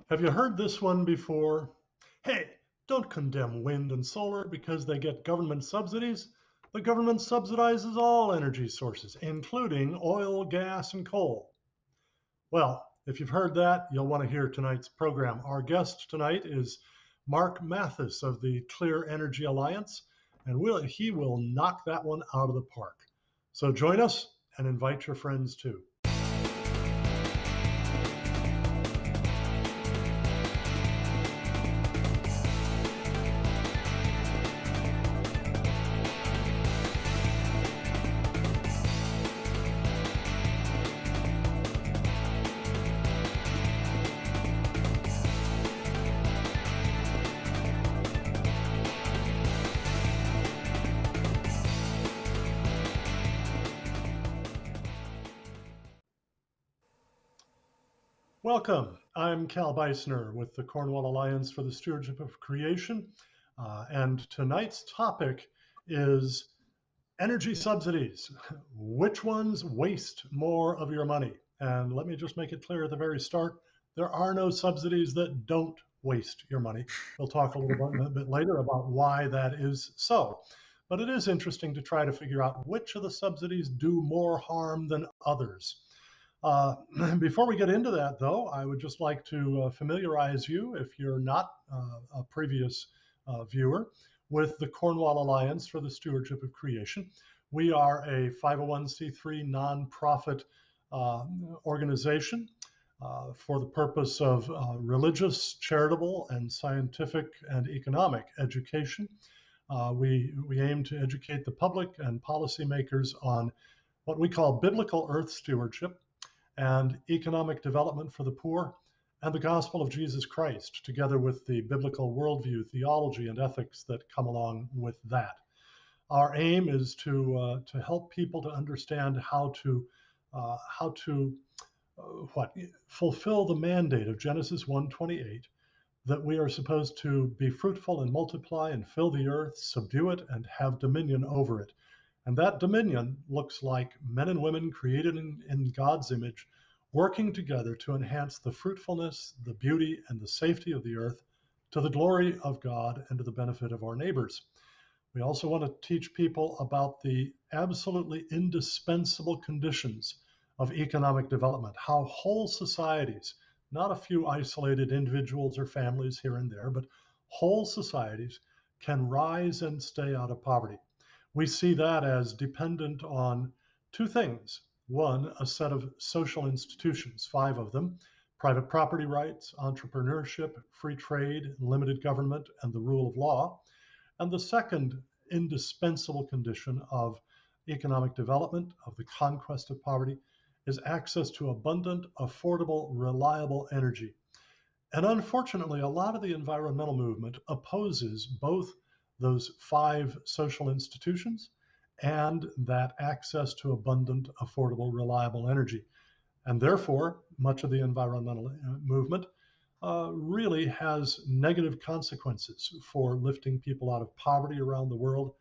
Have you heard this one before? Hey, don't condemn wind and solar because they get government subsidies. The government subsidizes all energy sources, including oil, gas, and coal. Well, if you've heard that, you'll want to hear tonight's program. Our guest tonight is Mark Mathis of the Clear Energy Alliance, and he will knock that one out of the park. So join us and invite your friends too. Welcome. I'm Cal Beisner with the Cornwall Alliance for the Stewardship of Creation. And tonight's topic is energy subsidies. Which ones waste more of your money? And let me just make it clear at the very start, there are no subsidies that don't waste your money. We'll talk a little bit later about why that is so. But it is interesting to try to figure out which of the subsidies do more harm than others. Before we get into that, though, I would just like to familiarize you, if you're not a previous viewer, with the Cornwall Alliance for the Stewardship of Creation. We are a 501c3 nonprofit organization for the purpose of religious, charitable, and scientific and economic education. We aim to educate the public and policymakers on what we call biblical earth stewardship and economic development for the poor, and the gospel of Jesus Christ, together with the biblical worldview, theology, and ethics that come along with that. Our aim is to help people to understand how to fulfill the mandate of Genesis 1:28, that we are supposed to be fruitful and multiply and fill the earth, subdue it, and have dominion over it. And that dominion looks like men and women created in God's image, working together to enhance the fruitfulness, the beauty, and the safety of the earth to the glory of God and to the benefit of our neighbors. We also want to teach people about the absolutely indispensable conditions of economic development, how whole societies, not a few isolated individuals or families here and there, but whole societies can rise and stay out of poverty. We see that as dependent on two things. One, a set of social institutions, 5 of them: private property rights, entrepreneurship, free trade, limited government, and the rule of law. And the second indispensable condition of economic development, of the conquest of poverty, is access to abundant, affordable, reliable energy. And unfortunately, a lot of the environmental movement opposes both those 5 social institutions and that access to abundant, affordable, reliable energy. And therefore, much of the environmental movement really has negative consequences for lifting people out of poverty around the world,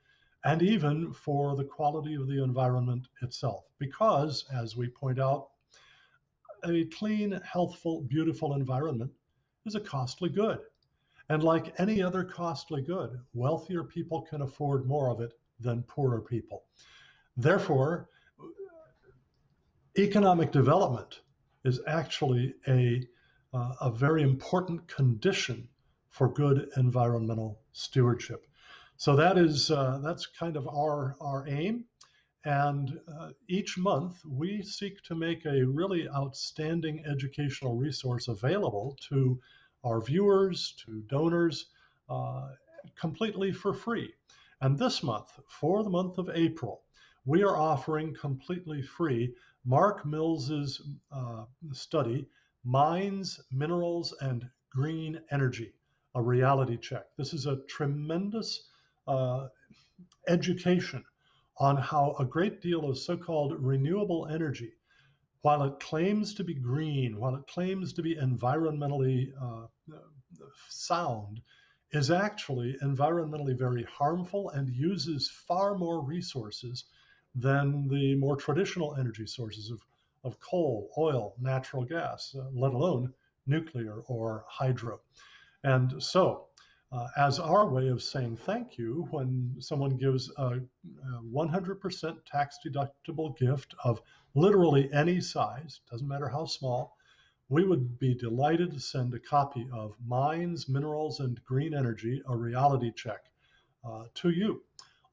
and even for the quality of the environment itself. Because, as we point out, a clean, healthful, beautiful environment is a costly good. And like any other costly good, wealthier people can afford more of it than poorer people. Therefore, economic development is actually a very important condition for good environmental stewardship. So that's kind of our aim. And each month, we seek to make a really outstanding educational resource available to our viewers, to donors, completely for free. And this month, for the month of April, we are offering completely free Mark Mills's study, Mines, Minerals, and Green Energy, a reality check. This is a tremendous education on how a great deal of so-called renewable energy, while it claims to be green, while it claims to be environmentally sound, is actually environmentally very harmful and uses far more resources than the more traditional energy sources of coal, oil, natural gas, let alone nuclear or hydro. And so, as our way of saying thank you, when someone gives a 100% tax deductible gift of literally any size, doesn't matter how small, we would be delighted to send a copy of Mines, Minerals, and Green Energy, a reality check, to you.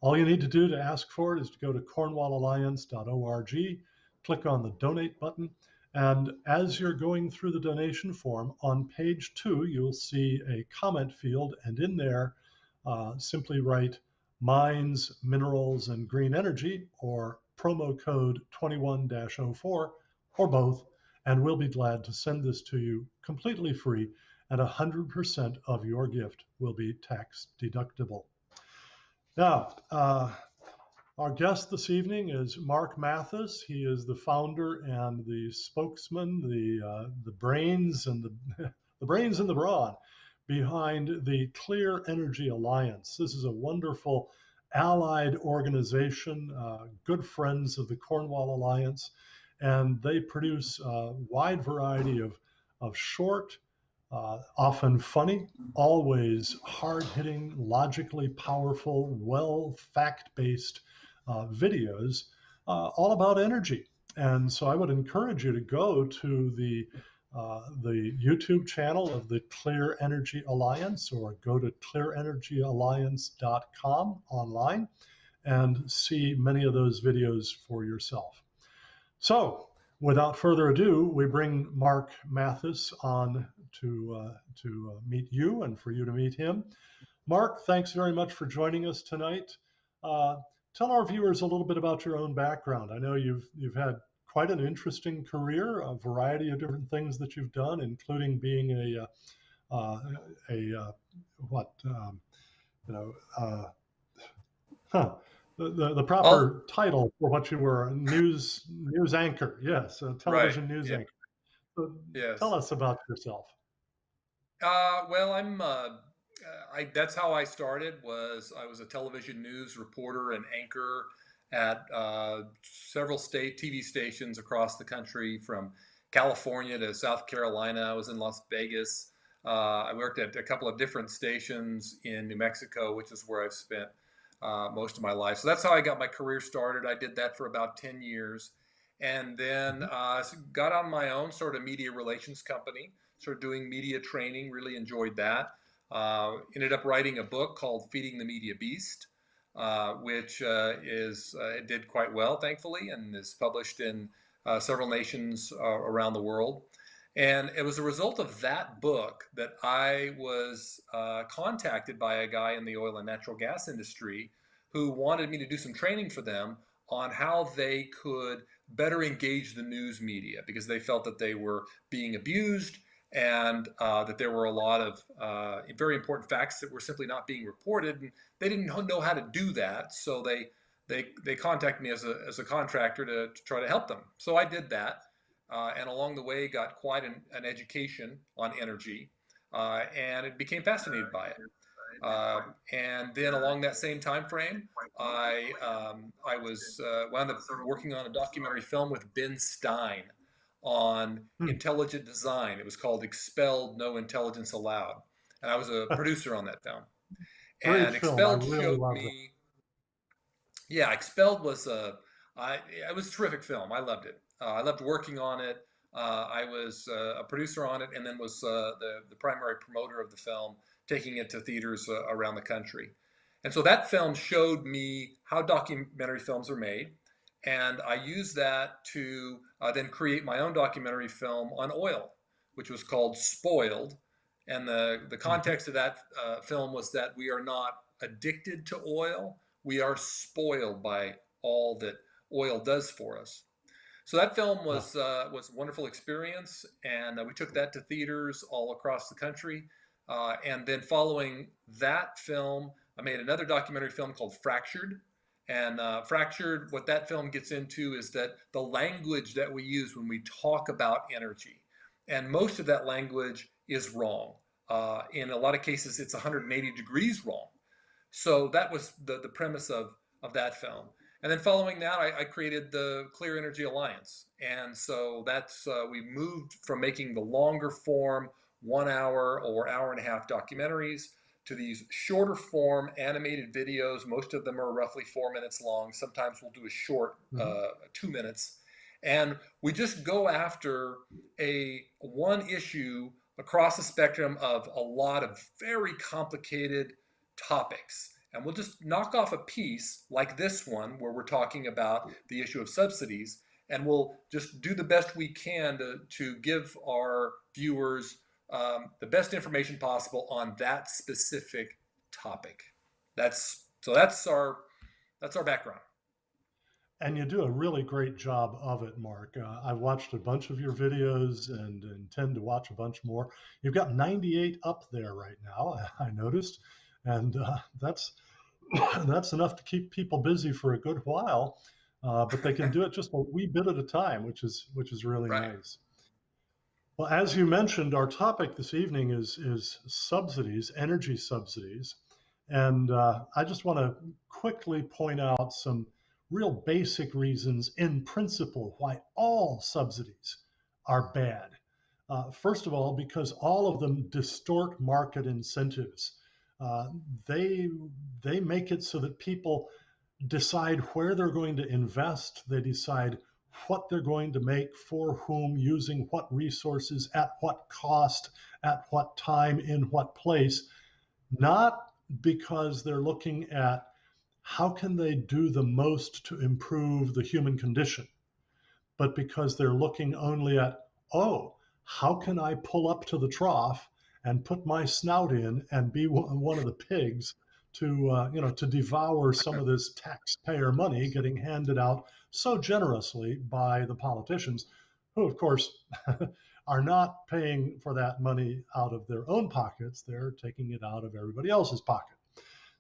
All you need to do to ask for it is to go to cornwallalliance.org, click on the donate button, and as you're going through the donation form, on page 2, you'll see a comment field, and in there, simply write Mines, Minerals, and Green Energy, or promo code 21-04, or both, and we'll be glad to send this to you completely free, and 100% of your gift will be tax deductible. Now, our guest this evening is Mark Mathis. He is the founder and the spokesman, the brains and the brains and the brawn behind the Clear Energy Alliance. This is a wonderful allied organization, good friends of the Cornwall Alliance, and they produce a wide variety of short, often funny, always hard-hitting, logically powerful, well fact-based videos all about energy. And so I would encourage you to go to the YouTube channel of the Clear Energy Alliance, or go to clearenergyalliance.com online and see many of those videos for yourself. So without further ado, we bring Mark Mathis on to meet you and for you to meet him. Mark, thanks very much for joining us tonight. Tell our viewers a little bit about your own background. I know you've had quite an interesting career, a variety of different things that you've done, including being the Oh, proper title for what you were, a news anchor. Yes, a right. television news Yeah. anchor. So tell Yes. us about yourself. Well, that's how I started. I was a television news reporter and anchor at several state TV stations across the country, from California to South Carolina. I was in Las Vegas. I worked at a couple of different stations in New Mexico, which is where I've spent most of my life. So that's how I got my career started. I did that for about 10 years, and then Mhm. got on my own sort of media relations company, started doing media training, really enjoyed that. Ended up writing a book called Feeding the Media Beast, which it did quite well, thankfully, and is published in several nations around the world. And it was a result of that book that I was contacted by a guy in the oil and natural gas industry who wanted me to do some training for them on how they could better engage the news media, because they felt that they were being abused, and that there were a lot of very important facts that were simply not being reported, and they didn't know how to do that. So they contacted me as a contractor to try to help them. So I did that, and along the way got quite an education on energy, and it became fascinated by it. And then along that same time frame, I was wound up working on a documentary film with Ben Stein on Hmm. intelligent design. It was called Expelled, No Intelligence Allowed, and I was a producer on that film. Great And film. I Expelled really showed love that. me, yeah, Expelled was it was a terrific film. I loved it. I loved working on it. I was a producer on it, and then was the primary promoter of the film, taking it to theaters around the country. And so that film showed me how documentary films are made, and I used that to then create my own documentary film on oil, which was called Spoiled. And the Mhm. context of that film was that we are not addicted to oil, we are spoiled by all that oil does for us. So that film Yeah. was a wonderful experience, and we took that to theaters all across the country. And then following that film, I made another documentary film called Fractured. And Fractured, what that film gets into is that the language that we use when we talk about energy, and most of that language is wrong. In a lot of cases, it's 180 degrees wrong. So that was the premise of that film. And then following that, I created the Clear Energy Alliance. And so that's, we moved from making the longer form 1 hour or hour and a half documentaries to these shorter form animated videos. Most of them are roughly 4 minutes long. Sometimes we'll do a short Mhm. 2 minutes. And we just go after a one issue across the spectrum of a lot of very complicated topics. And we'll just knock off a piece like this one, where we're talking about the issue of subsidies, and we'll just do the best we can to give our viewers the best information possible on that specific topic. That's our background. And you do a really great job of it, Mark. I've watched a bunch of your videos and intend to watch a bunch more. You've got 98 up there right now, I noticed, and that's that's enough to keep people busy for a good while. But they can do it just a wee bit at a time, which is really Right. nice. Well, as you mentioned, our topic this evening is subsidies, energy subsidies. And I just want to quickly point out some real basic reasons in principle why all subsidies are bad. First of all, because all of them distort market incentives. Uh, they they make it so that people decide where they're going to invest. They decide what they're going to make, for whom, using what resources, at what cost, at what time, in what place, not because they're looking at how can they do the most to improve the human condition, but because they're looking only at, oh, how can I pull up to the trough and put my snout in and be one of the pigs to devour some of this taxpayer money getting handed out so generously by the politicians, who of course are not paying for that money out of their own pockets. They're taking it out of everybody else's pocket.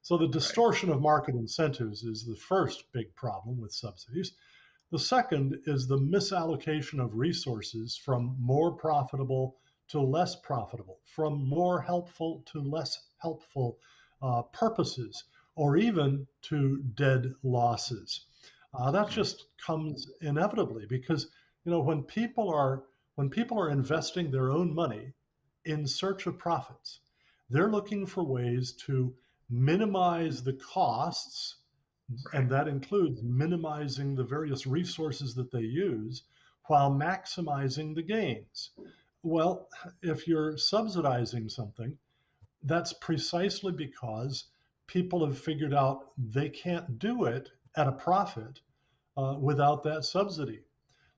So the Right. distortion of market incentives is the first big problem with subsidies. The second is the misallocation of resources from more profitable to less profitable, from more helpful to less helpful purposes, or even to dead losses. That just comes inevitably because when people are investing their own money in search of profits, they're looking for ways to minimize the costs, Right. and that includes minimizing the various resources that they use while maximizing the gains. Well, if you're subsidizing something, that's precisely because people have figured out they can't do it at a profit without that subsidy.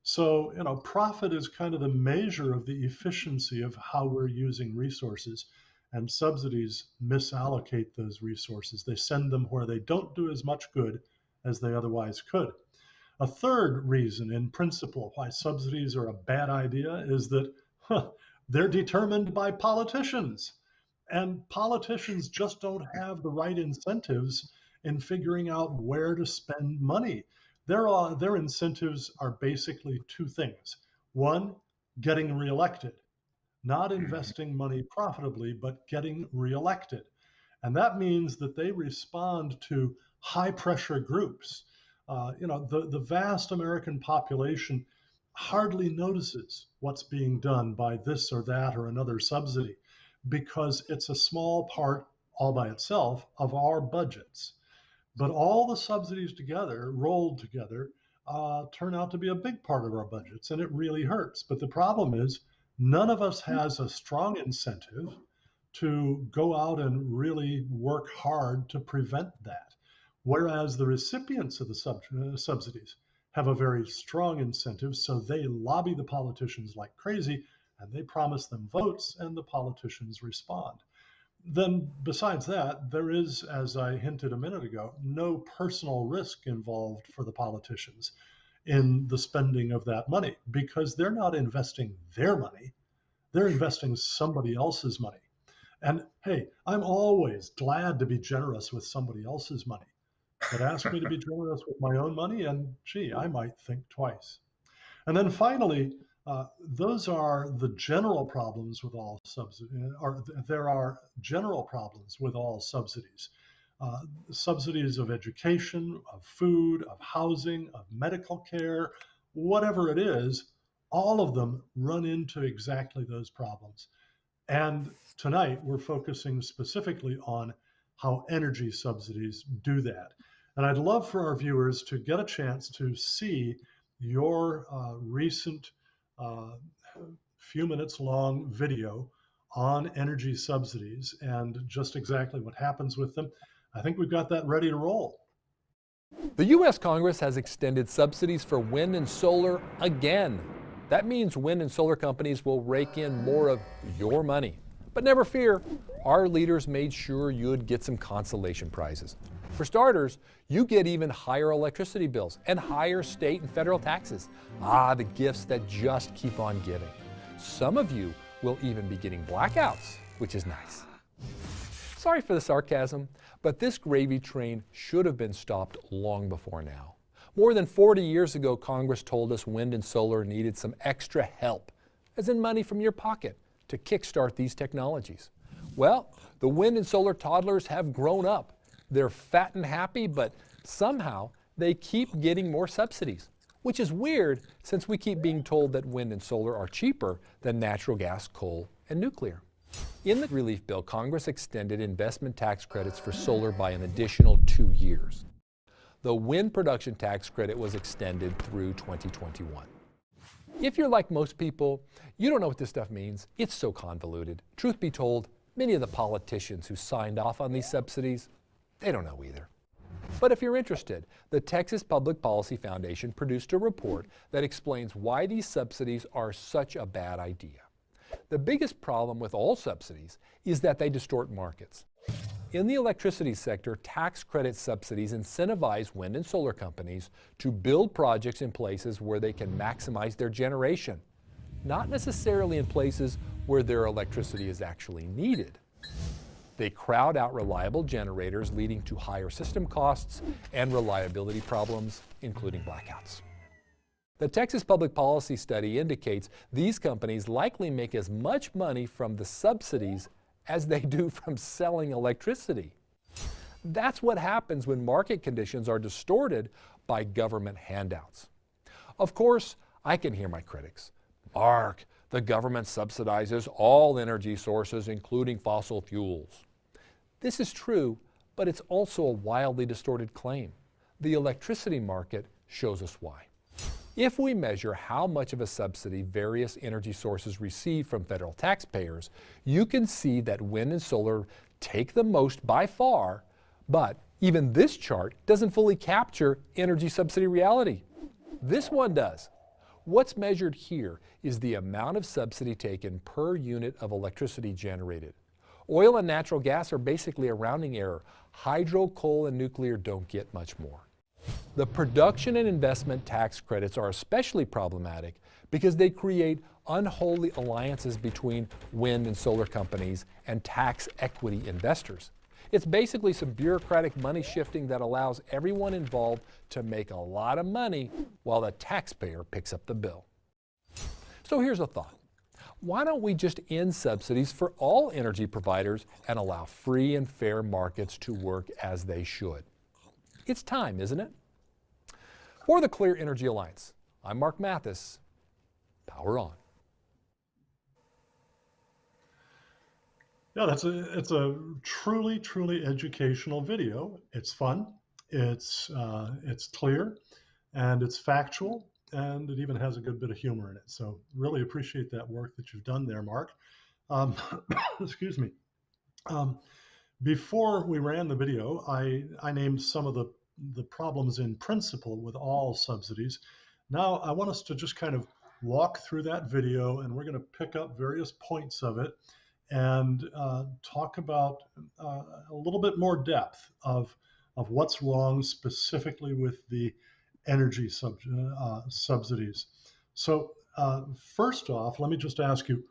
So, profit is kind of the measure of the efficiency of how we're using resources, and subsidies misallocate those resources. They send them where they don't do as much good as they otherwise could. A third reason, in principle, why subsidies are a bad idea is that they're determined by politicians. And politicians just don't have the right incentives in figuring out where to spend money. Their incentives are basically two things. One, getting reelected, not Mhm. investing money profitably, but getting reelected. And that means that they respond to high pressure groups. The vast American population hardly notices what's being done by this or that or another subsidy because it's a small part all by itself of our budgets. But all the subsidies together, rolled together, turn out to be a big part of our budgets, and it really hurts. But the problem is, none of us has a strong incentive to go out and really work hard to prevent that. Whereas the recipients of the subsidies have a very strong incentive, so they lobby the politicians like crazy, and they promise them votes, and the politicians respond. Then, besides that, there is, as I hinted a minute ago, no personal risk involved for the politicians in the spending of that money because they're not investing their money, they're investing somebody else's money. And hey, I'm always glad to be generous with somebody else's money, but ask me to be generous with my own money, and gee, I might think twice. And then finally, those are the general problems with all subsidies, or there are general problems with all subsidies. uh, subsidies of education, of food, of housing, of medical care, whatever it is, all of them run into exactly those problems. And tonight we're focusing specifically on how energy subsidies do that. And I'd love for our viewers to get a chance to see your recent uh, few minutes long video on energy subsidies and just exactly what happens with them. I think we've got that ready to roll. The U.S. Congress has extended subsidies for wind and solar again. That means wind and solar companies will rake in more of your money. But never fear, our leaders made sure you'd get some consolation prizes. For starters, you get even higher electricity bills and higher state and federal taxes. Ah, the gifts that just keep on giving. Some of you will even be getting blackouts, which is nice. Sorry for the sarcasm, but this gravy train should have been stopped long before now. More than 40 years ago, Congress told us wind and solar needed some extra help, as in money from your pocket, to kickstart these technologies. Well, the wind and solar toddlers have grown up. They're fat and happy, but somehow they keep getting more subsidies, which is weird since we keep being told that wind and solar are cheaper than natural gas, coal, and nuclear. In the relief bill, Congress extended investment tax credits for solar by an additional 2 years. The wind production tax credit was extended through 2021. If you're like most people, you don't know what this stuff means. It's so convoluted. Truth be told, many of the politicians who signed off on these subsidies, they don't know either. But if you're interested, the Texas Public Policy Foundation produced a report that explains why these subsidies are such a bad idea. The biggest problem with all subsidies is that they distort markets. In the electricity sector, tax credit subsidies incentivize wind and solar companies to build projects in places where they can maximize their generation, not necessarily in places where their electricity is actually needed. They crowd out reliable generators, leading to higher system costs and reliability problems, including blackouts. The Texas Public Policy Study indicates these companies likely make as much money from the subsidies as they do from selling electricity. That's what happens when market conditions are distorted by government handouts. Of course, I can hear my critics. Mark, the government subsidizes all energy sources, including fossil fuels. This is true, but it's also a wildly distorted claim. The electricity market shows us why. If we measure how much of a subsidy various energy sources receive from federal taxpayers, you can see that wind and solar take the most by far, but even this chart doesn't fully capture energy subsidy reality. This one does. What's measured here is the amount of subsidy taken per unit of electricity generated. Oil and natural gas are basically a rounding error. Hydro, coal, and nuclear don't get much more. The production and investment tax credits are especially problematic because they create unholy alliances between wind and solar companies and tax equity investors. It's basically some bureaucratic money shifting that allows everyone involved to make a lot of money while the taxpayer picks up the bill. So here's a thought. Why don't we just end subsidies for all energy providers and allow free and fair markets to work as they should? It's time, isn't it? For the Clear Energy Alliance, I'm Mark Mathis. Power on. Yeah, it's a truly, truly educational video. It's fun, it's clear, and it's factual, and it even has a good bit of humor in it. So really appreciate that work that you've done there, Mark. Um, excuse me. Before we ran the video, I named some of the problems in principle with all subsidies. Now I want us to just kind of walk through that video, and we're going to pick up various points of it and talk about a little bit more depth of what's wrong specifically with the energy subsidies. So first off, let me just ask you,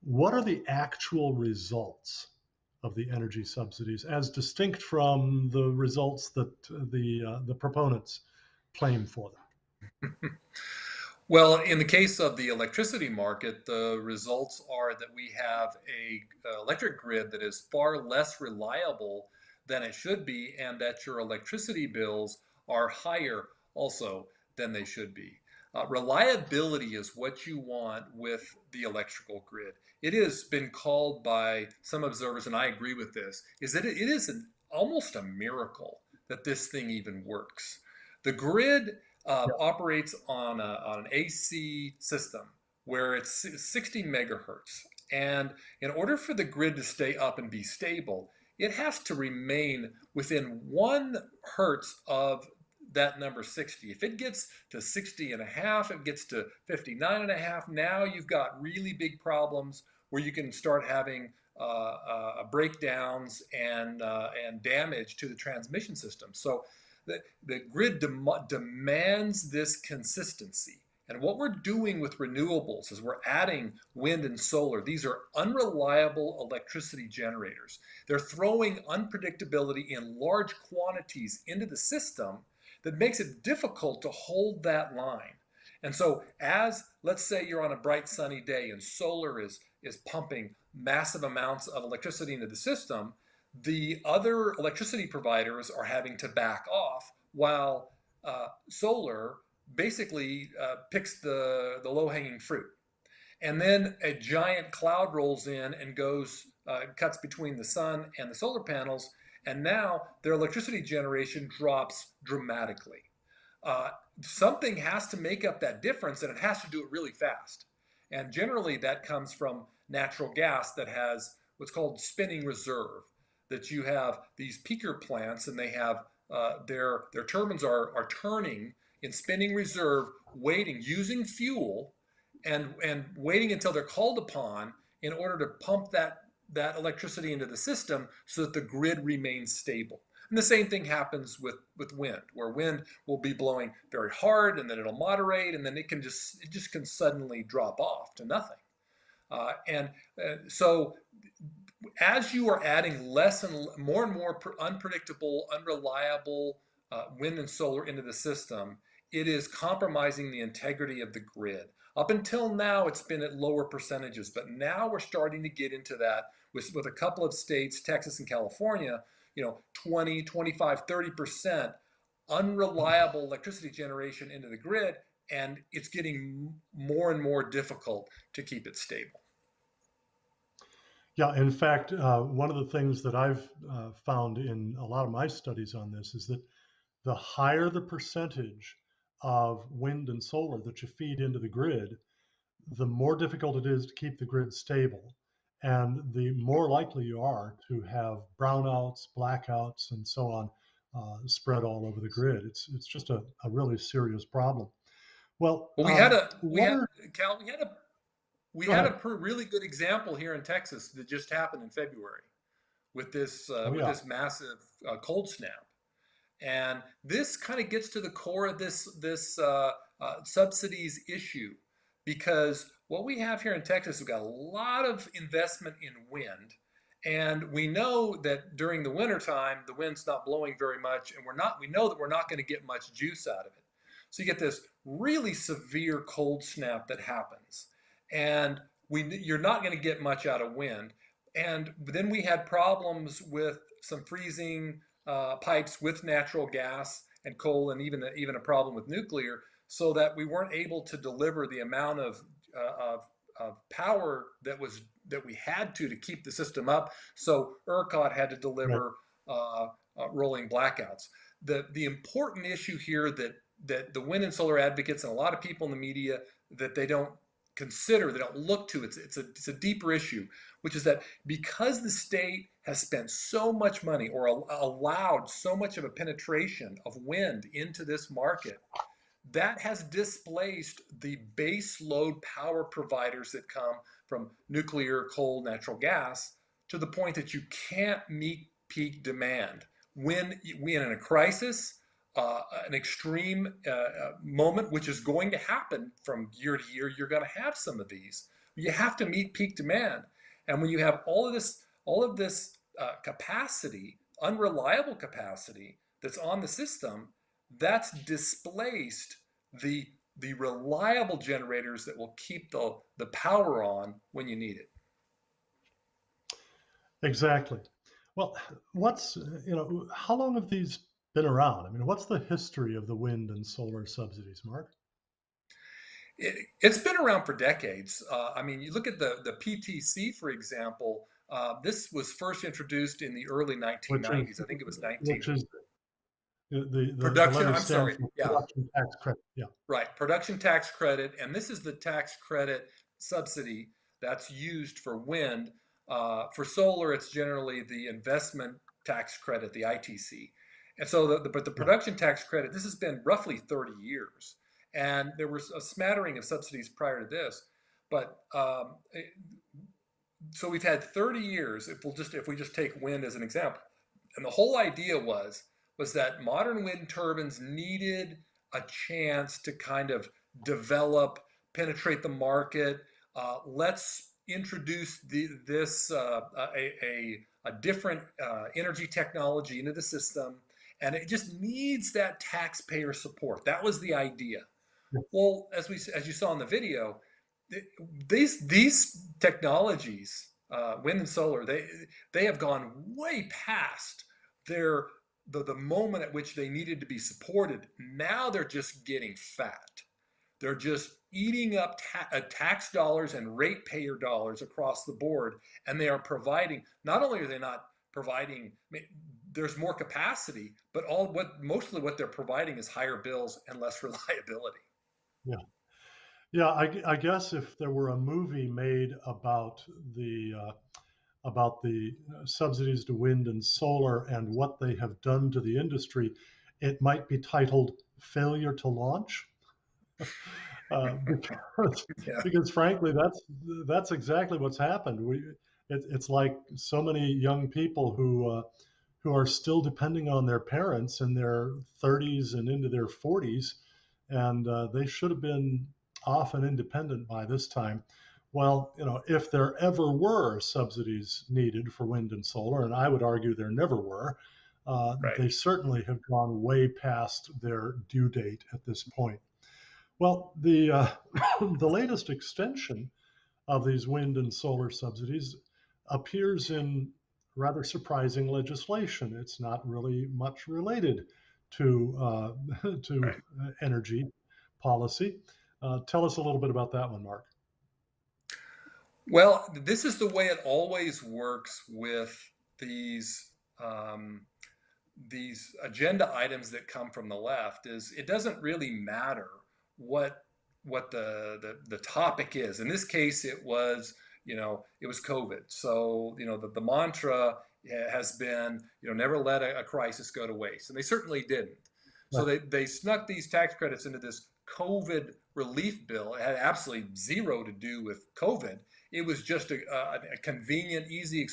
what are the actual results of the energy subsidies as distinct from the results that the proponents claim for them? Well, in the case of the electricity market, the results are that we have a electric grid that is far less reliable than it should be, and that your electricity bills are higher also than they should be. Reliability is what you want with the electrical grid. It has been called by some observers, and I agree with this, is that it is almost a miracle that this thing even works. The grid Yeah. operates on an AC system where it's 60 megahertz. And in order for the grid to stay up and be stable, it has to remain within 1 hertz of that number 60. If it gets to 60 and a half, it gets to 59 and a half, now you've got really big problems where you can start having breakdowns and damage to the transmission system. So the grid demands this consistency. And what we're doing with renewables is we're adding wind and solar. These are unreliable electricity generators. They're throwing unpredictability in large quantities into the system that makes it difficult to hold that line. And so as, let's say you're on a bright sunny day and solar is pumping massive amounts of electricity into the system, the other electricity providers are having to back off while solar basically picks the low-hanging fruit. And then a giant cloud rolls in and goes, cuts between the sun and the solar panels, and now their electricity generation drops dramatically. Something has to make up that difference, and it has to do it really fast. And generally that comes from natural gas that has what's called spinning reserve, that you have these peaker plants and they have their turbines are turning in spinning reserve, waiting, using fuel and waiting until they're called upon in order to pump that electricity into the system so that the grid remains stable. And the same thing happens with wind, where wind will be blowing very hard and then it'll moderate and then it just can suddenly drop off to nothing. So as you are adding less and more unpredictable, unreliable wind and solar into the system, it is compromising the integrity of the grid. Up until now, it's been at lower percentages, but now we're starting to get into that with a couple of states, Texas and California, 20, 25, 30% unreliable electricity generation into the grid, and it's getting more and more difficult to keep it stable. Yeah, in fact, one of the things that I've found in a lot of my studies on this is that the higher the percentage of wind and solar that you feed into the grid, the more difficult it is to keep the grid stable. And the more likely you are to have brownouts, blackouts, and so on spread all over the grid. It's just a really serious problem. Well, Well, Cal, we go had ahead. a really good example here in Texas that just happened in February with this Oh, yeah. massive cold snap. And this kind of gets to the core of this subsidies issue, because what we have here in Texas, we've got a lot of investment in wind, and we know that during the wintertime, the wind's not blowing very much, and we know that we're not going to get much juice out of it. So you get this really severe cold snap that happens, and you're not going to get much out of wind. And then we had problems with some freezing pipes with natural gas and coal, and even a problem with nuclear, so that we weren't able to deliver the amount of power that we had to keep the system up. So ERCOT had to Right. deliver rolling blackouts. The important issue here that the wind and solar advocates and a lot of people in the media that they don't consider, they don't look to, it's a deeper issue, which is that because the state has spent so much money or allowed so much of a penetration of wind into this market, that has displaced the base load power providers that come from nuclear, coal, natural gas, to the point that you can't meet peak demand. When in a crisis, an extreme moment, which is going to happen from year to year, you're going to have some of these. You have to meet peak demand, and when you have all of this capacity, unreliable capacity that's on the system, that's displaced the reliable generators that will keep the power on when you need it. Exactly. Well, what's, how long have these been around? I mean, what's the history of the wind and solar subsidies, Mark? It's been around for decades. I mean, you look at the PTC, for example. This was first introduced in the early Which is, 1990s. I think it was 19 which is the production. letters I'm stand sorry. for Yeah, production tax credit. Yeah. right. Production tax credit, and this is the tax credit subsidy that's used for wind. For solar, it's generally the investment tax credit, the ITC. And so, but the Yeah. production tax credit, this has been roughly 30 years, and there was a smattering of subsidies prior to this. But so we've had 30 years. If we just take wind as an example, and the whole idea was that modern wind turbines needed a chance to kind of develop, penetrate the market. Let's introduce a different energy technology into the system, and it just needs that taxpayer support. That was the idea. Yeah. Well, as you saw in the video, these technologies, wind and solar, they have gone way past their the moment at which they needed to be supported. Now they're just getting fat. They're just eating up tax dollars and ratepayer dollars across the board, and they are providing. Not only are they not providing, I mean, there's more capacity, but mostly what they're providing is higher bills and less reliability. Yeah. Yeah. I guess if there were a movie made about the subsidies to wind and solar and what they have done to the industry, it might be titled "Failure to Launch." Because, Yeah. because frankly, that's exactly what's happened. It's like so many young people who are still depending on their parents in their 30s and into their 40s, and they should have been off and independent by this time. Well, if there ever were subsidies needed for wind and solar, and I would argue there never were, Right. they certainly have gone way past their due date at this point. Well, the latest extension of these wind and solar subsidies appears in rather surprising legislation. It's not really much related to to Right. energy policy. Tell us a little bit about that one, Mark. Well, this is the way it always works with these um, these agenda items that come from the left. Is it doesn't really matter what the topic is. In this case, it was COVID. So the mantra has been never let a crisis go to waste, and they certainly didn't. So Right. they snuck these tax credits into this COVID relief bill. It had absolutely zero to do with COVID. It was just a convenient, easy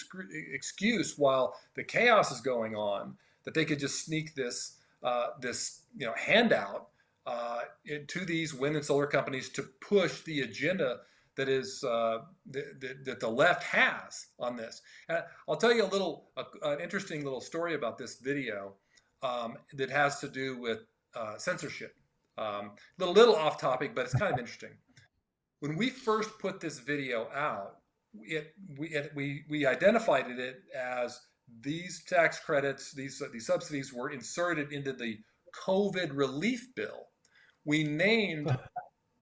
excuse while the chaos is going on, that they could just sneak this handout to these wind and solar companies to push the agenda that the left has on this. I'll tell you an interesting little story about this video that has to do with censorship. Little off topic, but it's kind of interesting. When we first put this video out, we identified it as these tax credits, these subsidies were inserted into the COVID relief bill. We named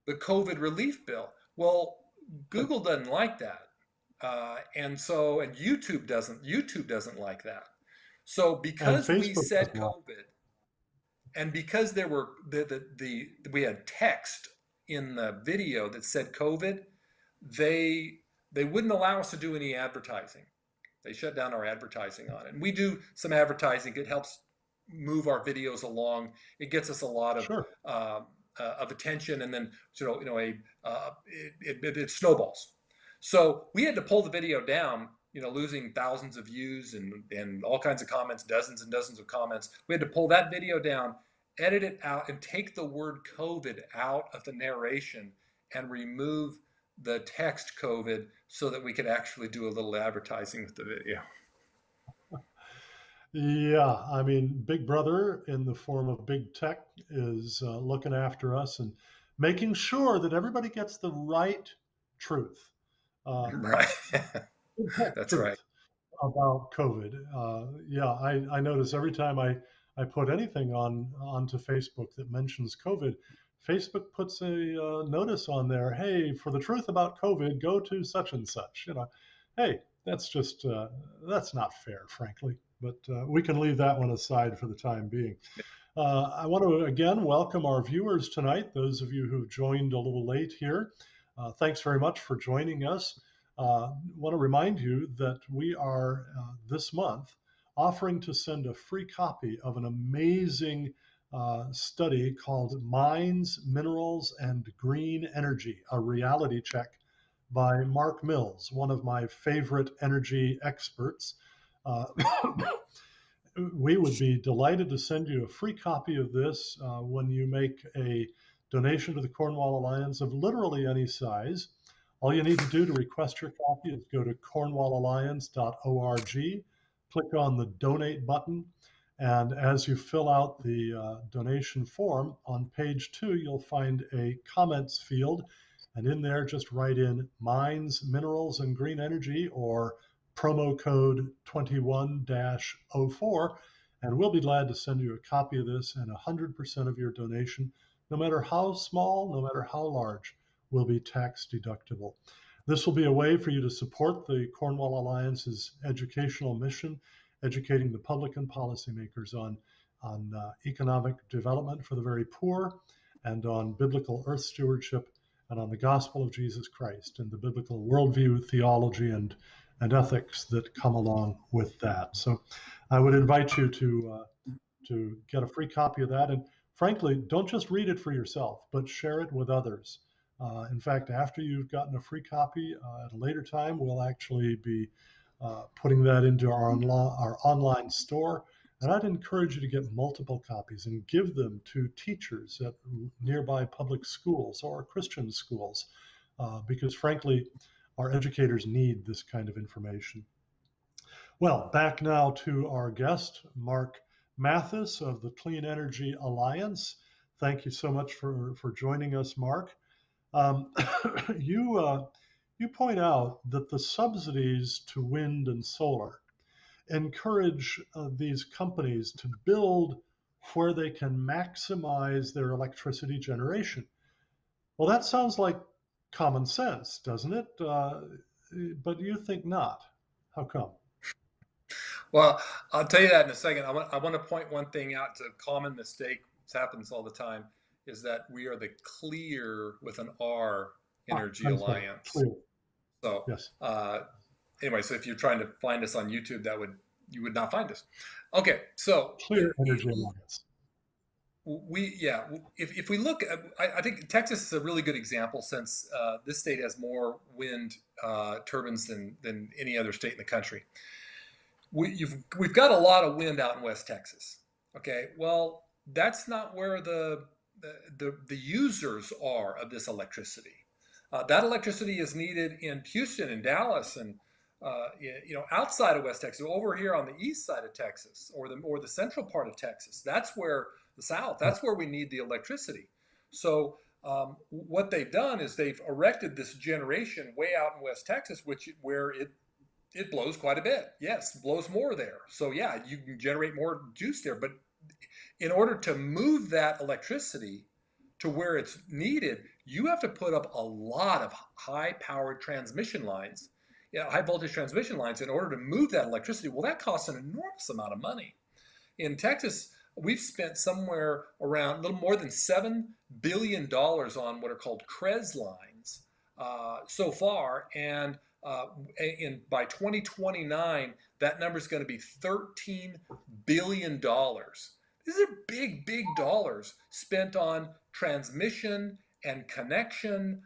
the COVID relief bill. Well, Google doesn't like that, and YouTube doesn't like that. So And because we Facebook said doesn't like. COVID, and because there were we had text in the video that said COVID, they they wouldn't allow us to do any advertising. They shut down our advertising on it. And we do some advertising. It helps move our videos along. It gets us a lot Sure. of attention, and then it snowballs. So we had to pull the video down. Losing thousands of views and all kinds of comments, dozens and dozens of comments. We had to pull that video down, edit it out, and take the word COVID out of the narration and remove the text COVID so that we could actually do a little advertising with the video. Yeah, I mean, Big Brother in the form of big tech is looking after us and making sure that everybody gets the right truth, uh, Right. big tech That's right. truth. about COVID. Yeah, I notice every time I put anything onto Facebook that mentions COVID, Facebook puts a notice on there. Hey, for the truth about COVID, go to such and such. Hey, that's just that's not fair, frankly. But we can leave that one aside for the time being. I want to again welcome our viewers tonight, those of you who joined a little late here. Thanks very much for joining us. Want to remind you that we are this month offering to send a free copy of an amazing study called Mines, Minerals, and Green Energy, a reality check by Mark Mills, one of my favorite energy experts. Uh, we would be delighted to send you a free copy of this when you make a donation to the Cornwall Alliance of literally any size. All you need to do to request your copy is go to cornwallalliance.org, click on the donate button, and as you fill out the donation form, on page 2, you'll find a comments field. And in there, just write in mines, minerals, and green energy, or promo code 21-04, and we'll be glad to send you a copy of this, and 100% of your donation, no matter how small, no matter how large, will be tax deductible. This will be a way for you to support the Cornwall Alliance's educational mission, educating the public and policymakers on economic development for the very poor, and on biblical earth stewardship, and on the gospel of Jesus Christ and the biblical worldview, theology, and ethics that come along with that. So I would invite you to get a free copy of that. And frankly, don't just read it for yourself, but share it with others. In fact, after you've gotten a free copy, at a later time, we'll actually be putting that into our online store. And I'd encourage you to get multiple copies and give them to teachers at nearby public schools or Christian schools, because frankly, our educators need this kind of information. Well, back now to our guest, Mark Mathis of the Clean Energy Alliance. Thank you so much for joining us, Mark. You point out that the subsidies to wind and solar encourage these companies to build where they can maximize their electricity generation. Well, that sounds like common sense, doesn't it? But you think not. How come? Well, I'll tell you that in a second. I want to point one thing out. It's a common mistake. This happens all the time. Is that we are the Clear with an R Energy I'm sorry, Alliance. clear. So Yes. Anyway, so if you're trying to find us on YouTube, you would not find us. Okay, so Clear Energy Alliance. If we look at, I think Texas is a really good example, since this state has more wind turbines than any other state in the country. We've got a lot of wind out in West Texas. Okay, well, that's not where the users are of this electricity. That electricity is needed in Houston and Dallas and outside of West Texas, over here on the east side of Texas, or the central part of Texas. That's where the South. That's where we need the electricity. So what they've done is they've erected this generation way out in West Texas, where it blows quite a bit. Yes, blows more there. So yeah, you can generate more juice there. But in order to move that electricity to where it's needed, you have to put up a lot of high-powered transmission lines, high voltage transmission lines, in order to move that electricity. Well, that costs an enormous amount of money. In Texas, we've spent somewhere around a little more than $7 billion on what are called CREZ lines so far, and by 2029, that number is going to be $13 billion. These are big, big dollars spent on transmission and connection,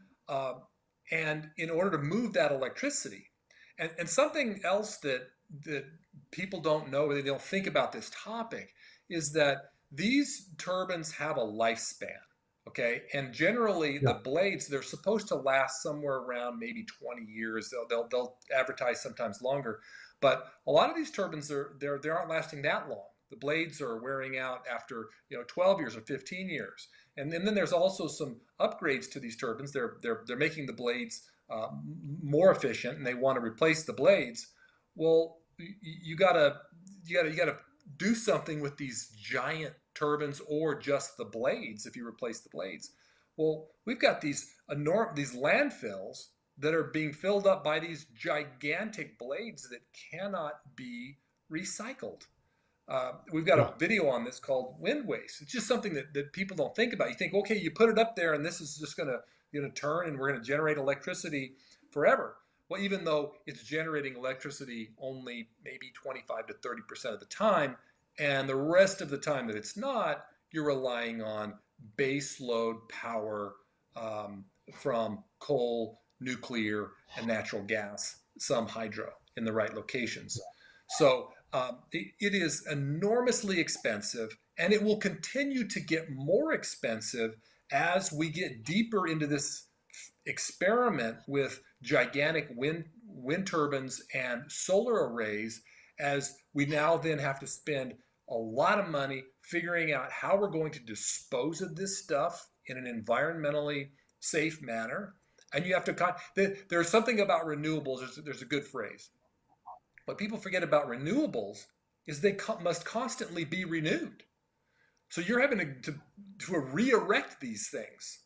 and in order to move that electricity. And something else that people don't know, or they don't think about this topic, is that these turbines have a lifespan. Okay, and generally the blades, they're supposed to last somewhere around maybe 20 years. They'll advertise sometimes longer, but a lot of these turbines they aren't lasting that long. The blades are wearing out after 12 years or 15 years. And then there's also some upgrades to these turbines. They're making the blades more efficient, and they want to replace the blades. Well, you gotta do something with these giant turbines or just the blades if you replace the blades. Well, we've got these landfills that are being filled up by these gigantic blades that cannot be recycled. We've got Yeah. a video on this called wind waste. It's just something that people don't think about. You think, okay, you put it up there and this is just gonna turn and we're gonna generate electricity forever. Well, even though it's generating electricity only maybe 25 to 30% of the time, and the rest of the time that it's not, you're relying on base load power from coal, nuclear, and natural gas, some hydro in the right locations. So it is enormously expensive, and it will continue to get more expensive as we get deeper into this experiment with gigantic wind turbines and solar arrays, as we now then have to spend a lot of money figuring out how we're going to dispose of this stuff in an environmentally safe manner. And you have to, there's something about renewables, there's a good phrase. What people forget about renewables is they must constantly be renewed. So you're having to re-erect these things.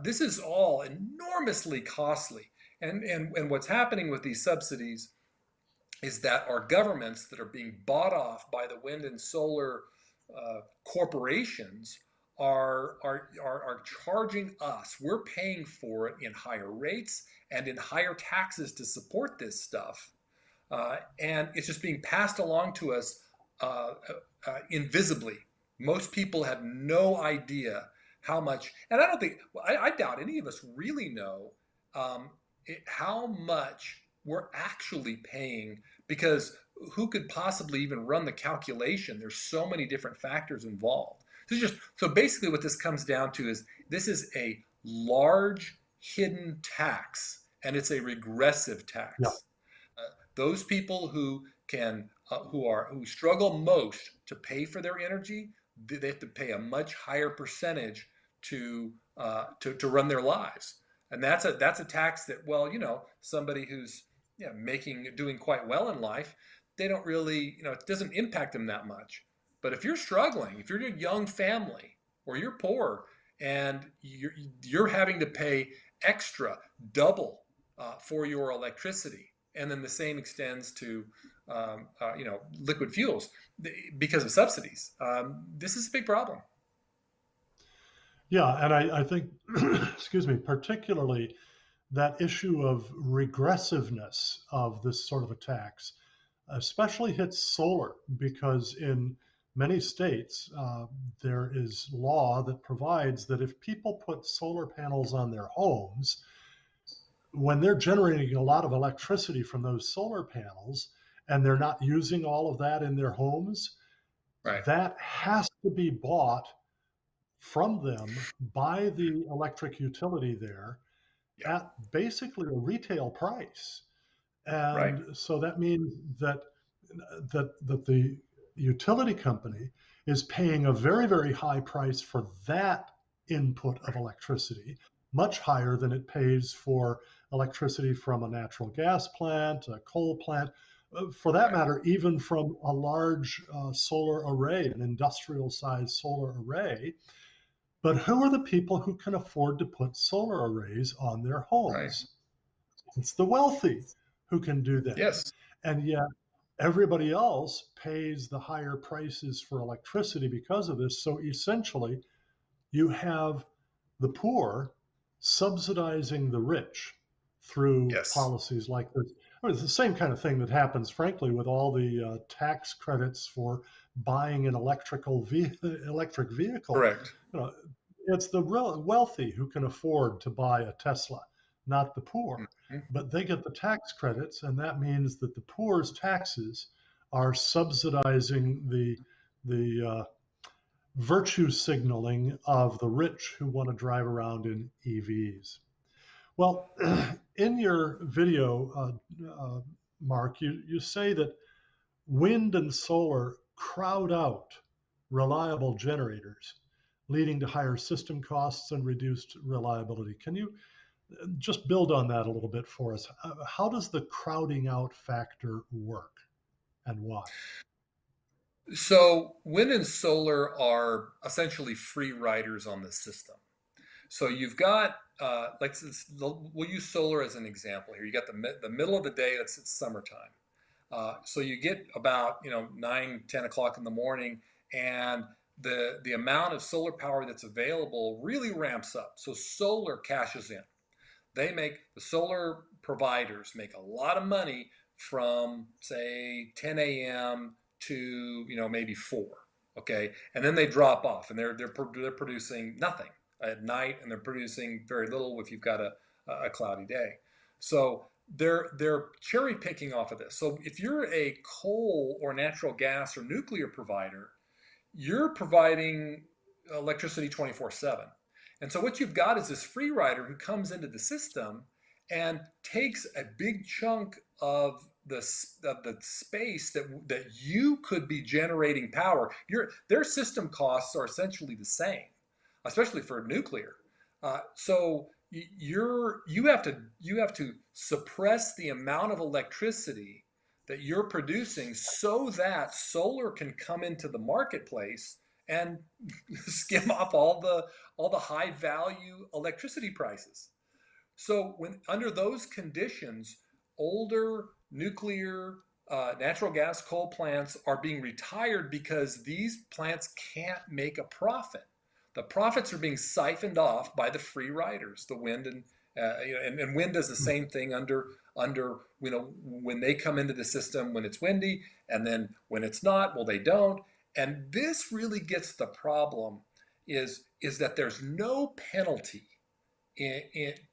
This is all enormously costly. And what's happening with these subsidies is that our governments that are being bought off by the wind and solar corporations are charging us. We're paying for it in higher rates and in higher taxes to support this stuff. And it's just being passed along to us invisibly. Most people have no idea how much, and I don't think, I doubt any of us really know how much we're actually paying, because who could possibly even run the calculation? There's so many different factors involved. So basically what this comes down to is this is a large hidden tax, and it's a regressive tax. Yeah. Those people who who struggle most to pay for their energy, they have to pay a much higher percentage to run their lives, and that's a tax that, well, somebody who's doing quite well in life, they don't really, it doesn't impact them that much. But if you're struggling, if you're a young family or you're poor and you're having to pay extra, double for your electricity, and then the same extends to liquid fuels because of subsidies. This is a big problem. Yeah, and I think, excuse me, particularly that issue of regressiveness of this sort of a tax especially hits solar, because in many states, there is law that provides that if people put solar panels on their homes, when they're generating a lot of electricity from those solar panels and they're not using all of that in their homes, Right. that has to be bought from them by the electric utility there at basically a retail price. Right. And so that means that the utility company is paying a very, very high price for that input of electricity, much higher than it pays for electricity from a natural gas plant, a coal plant, for that matter, even from a large solar array, an industrial sized solar array. But who are the people who can afford to put solar arrays on their homes? Right. It's the wealthy who can do that. Yes. And yet everybody else pays the higher prices for electricity because of this. So essentially, you have the poor subsidizing the rich through policies like this. I mean, it's the same kind of thing that happens, frankly, with all the tax credits for buying an electric vehicle. Correct. It's the wealthy who can afford to buy a Tesla, not the poor. Mm-hmm. But they get the tax credits, and that means that the poor's taxes are subsidizing the virtue signaling of the rich who want to drive around in EVs. Well, in your video, Mark, you say that wind and solar crowd out reliable generators, leading to higher system costs and reduced reliability. Can you just build on that a little bit for us? How does the crowding out factor work? and why? So wind and solar are essentially free riders on the system. So you've got, we'll use solar as an example here. You got the middle of the day, it's summertime. So you get about 9, 10 o'clock in the morning, and the amount of solar power that's available really ramps up. So solar cashes in. The solar providers make a lot of money from say 10 a.m. to maybe 4. Okay, and then they drop off, and they're producing nothing at night, and they're producing very little if you've got a cloudy day. So they're cherry picking off of this. So if you're a coal or natural gas or nuclear provider, you're providing electricity 24/7. And so what you've got is this free rider who comes into the system and takes a big chunk of the space that you could be generating power. Their system costs are essentially the same, especially for nuclear. So you have to suppress the amount of electricity that you're producing so that solar can come into the marketplace and skim off all the high value electricity prices. So when under those conditions, older nuclear, natural gas, coal plants are being retired because these plants can't make a profit. The profits are being siphoned off by the free riders, the wind and wind does the same thing under when they come into the system when it's windy, and then when it's not, well, they don't. And this really gets the problem is that there's no penalty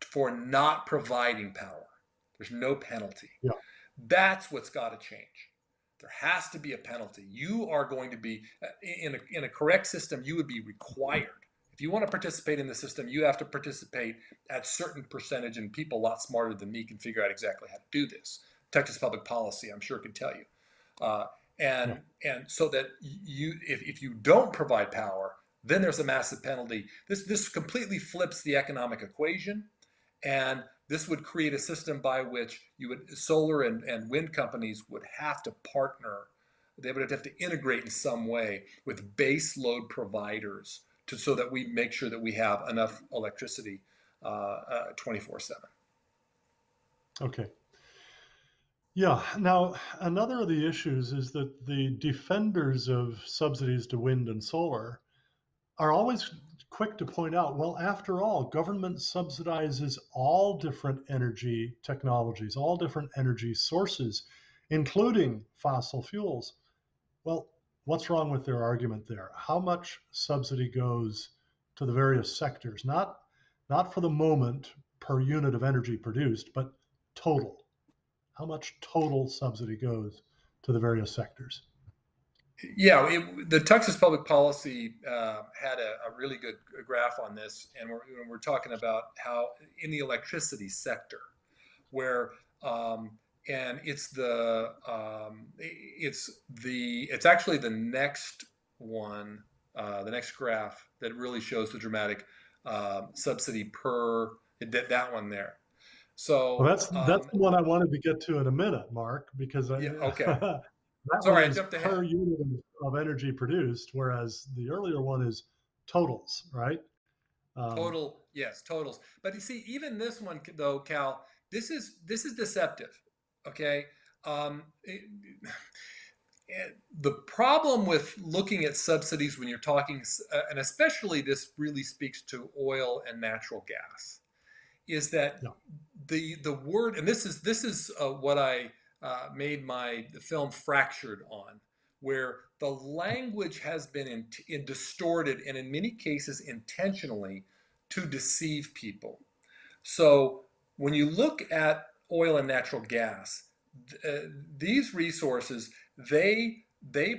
for not providing power. There's no penalty. Yeah. That's what's got to change. There has to be a penalty. You are going to be in a correct system. You would be required. If you want to participate in the system, you have to participate at a certain percentage, and people a lot smarter than me can figure out exactly how to do this. Texas public policy, I'm sure, can tell you. And so that if you don't provide power, then there's a massive penalty. This completely flips the economic equation, and this would create a system by which solar and wind companies would have to partner. They would have to integrate in some way with base load providers so that we make sure that we have enough electricity 24/7. Okay. Yeah. Now, another of the issues is that the defenders of subsidies to wind and solar are always quick to point out, well, after all, government subsidizes all different energy technologies, all different energy sources, including fossil fuels. Well, what's wrong with their argument there? How much subsidy goes to the various sectors? Not for the moment per unit of energy produced, but total. How much total subsidy goes to the various sectors? Yeah, the Texas public policy had a really good graph on this, and we're talking about how in the electricity sector, where and it's actually the next one, the next graph that really shows the dramatic subsidy per that one there. So Well, that's the one I wanted to get to in a minute, Mark, because yeah, okay. that Sorry, one I is jumped per ahead. unit of energy produced, whereas the earlier one is totals, right? Yes, totals. But you see, even this one though, Cal, this is deceptive. Okay. The problem with looking at subsidies when you're talking, and especially this really speaks to oil and natural gas, is that Yeah. the word, and this is what I made my film Fractured on, where the language has been distorted and in many cases intentionally to deceive people. So when you look at oil and natural gas, these resources, they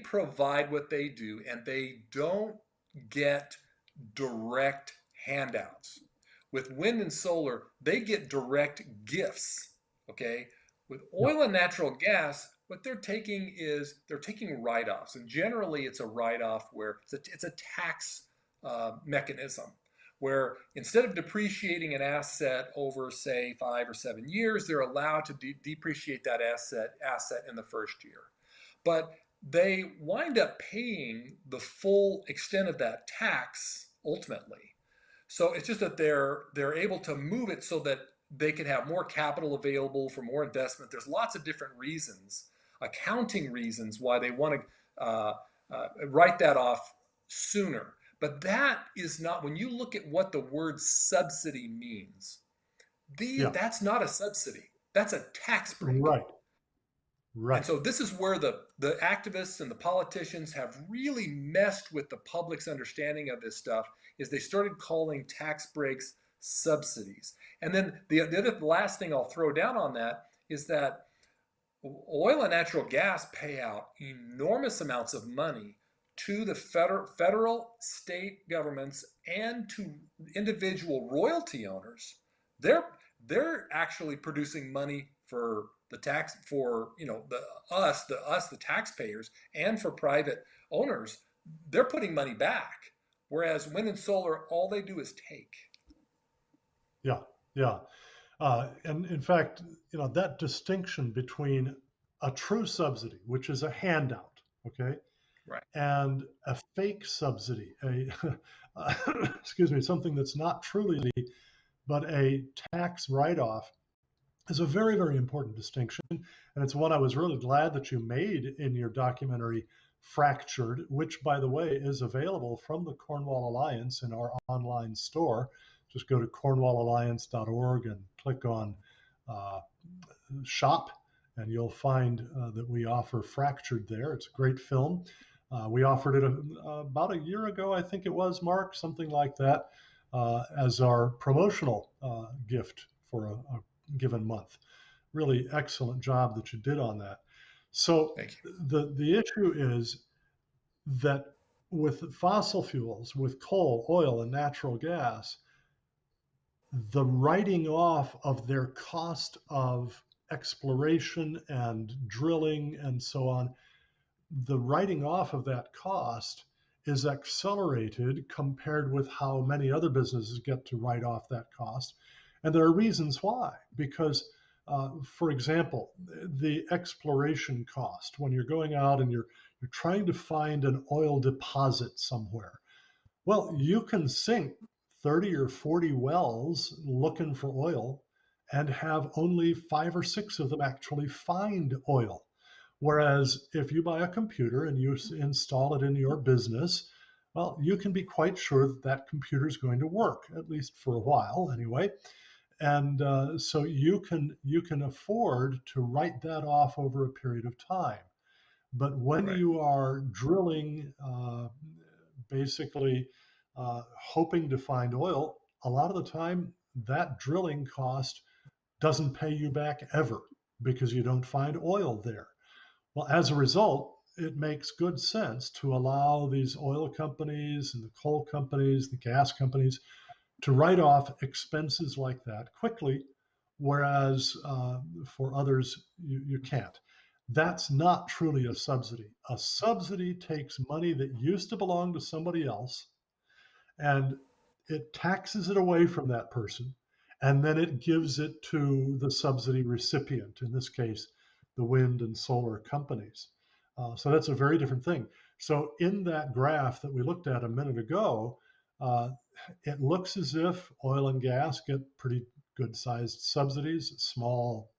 provide what they do, and they don't get direct handouts. With wind and solar, they get direct gifts. Okay. With Yeah. oil and natural gas, what they're taking is they're taking write-offs, and generally it's a write-off where it's a tax mechanism where instead of depreciating an asset over say 5 or 7 years, they're allowed to depreciate that asset in the first year. but they wind up paying the full extent of that tax ultimately. So it's just that they're able to move it so that they can have more capital available for more investment. There's lots of different reasons, accounting reasons, why they want to write that off sooner. But that is not, when you look at what the word subsidy means, Yeah. that's not a subsidy. That's a tax break. Right. And Right. so this is where the activists and the politicians have really messed with the public's understanding of this stuff, is they started calling tax breaks subsidies. And then the last thing I'll throw down on that is that oil and natural gas pay out enormous amounts of money to the federal, state governments, and to individual royalty owners. They're actually producing money for the tax, for the taxpayers, and for private owners. They're putting money back, whereas wind and solar, all they do is take. Yeah. Yeah. And in fact, that distinction between a true subsidy, which is a handout, okay, Right. and a fake subsidy, excuse me, something that's not truly, but a tax write-off, is a very, very important distinction. And it's one I was really glad that you made in your documentary, Fractured, which, by the way, is available from the Cornwall Alliance in our online store. Just go to cornwallalliance.org and click on uh, shop, and you'll find that we offer Fractured there. It's a great film. We offered it about a year ago, I think it was, Mark, something like that, as our promotional gift for a given month. Really excellent job that you did on that. So Thank you. the issue is that with fossil fuels, with coal, oil, and natural gas, the writing off of their cost of exploration and drilling and so on, the writing off of that cost is accelerated compared with how many other businesses get to write off that cost. And there are reasons why, because for example, the exploration cost, when you're going out and you're trying to find an oil deposit somewhere, well, you can sink 30 or 40 wells looking for oil and have only 5 or 6 of them actually find oil. Whereas if you buy a computer and you install it in your business, well, you can be quite sure that that computer is going to work, at least for a while anyway. And so you can afford to write that off over a period of time. But when Right. you are drilling, basically hoping to find oil, a lot of the time that drilling cost doesn't pay you back ever because you don't find oil there. Well, as a result, it makes good sense to allow these oil companies and the coal companies, the gas companies, to write off expenses like that quickly, whereas for others, you can't. That's not truly a subsidy. A subsidy takes money that used to belong to somebody else and it taxes it away from that person, and then it gives it to the subsidy recipient, in this case, the wind and solar companies. So that's a very different thing. So in that graph that we looked at a minute ago, uh, it looks as if oil and gas get pretty good sized subsidies, small,